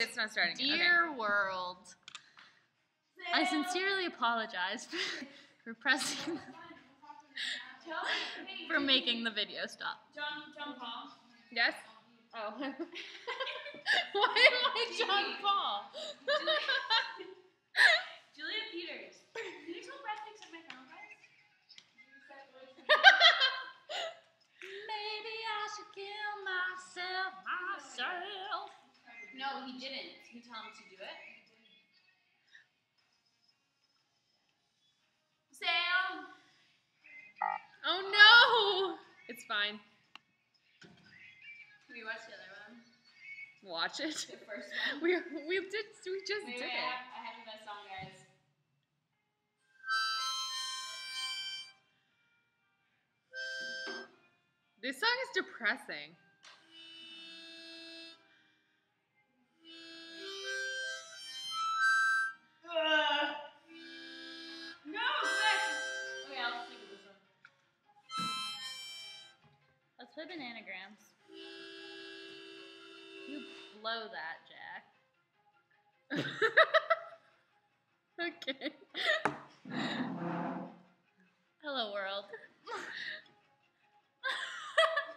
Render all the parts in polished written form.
It's not starting. Dear world, I sincerely apologize for pressing, for making the video stop. John Paul. Yes? Oh. Why am I John Paul? Julia Peters. Can you tell Brad picks up my phone, guys? Maybe I should kill myself. No, he didn't. Can you tell him to do it? Sam! Oh no! It's fine. Can we watch the other one? Watch it. The first one? We just Wait, did it. I have the best song, guys. This song is depressing. No, sick! Okay, I'll stick with this one. Let's play bananagrams. You blow that, Jack. Okay. Hello, world.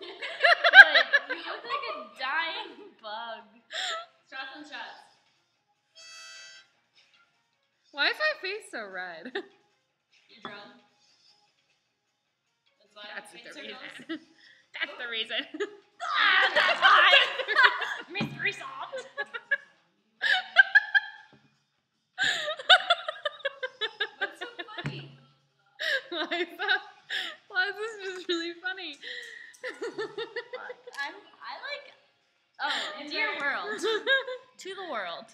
Wait, you look like a dying bug. Shots and shots. Why is my face so red? You drunk? That's why That's I the circles. reason. That's the reason. That's why. Mystery solved. What's so funny? Why is this just really funny? Dear world, to the world.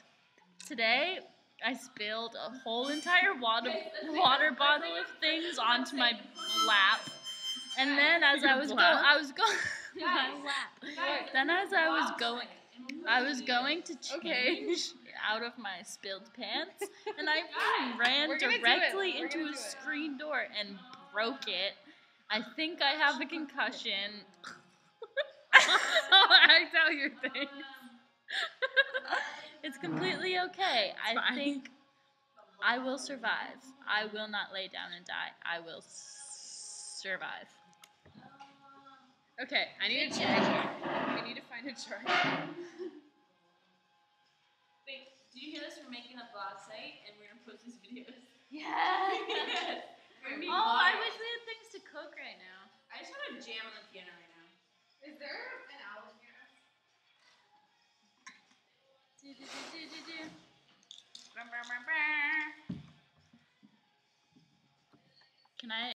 Today, I spilled a whole entire water bottle of things onto my lap, and then as I was going to change out of my spilled pants, and I ran directly into a screen door and broke it. I think I have a concussion. I'll act out your thing. It's completely okay. I think I will survive. I will not lay down and die. I will survive. Okay, I need a charger. We need to find a charger. Wait, did you hear this? We're making a blog site and we're gonna post these videos. Yeah. We're gonna be Oh, I bloggers. wish we had things to cook right now. I just want to jam on the piano right now. Is there an album here? Can I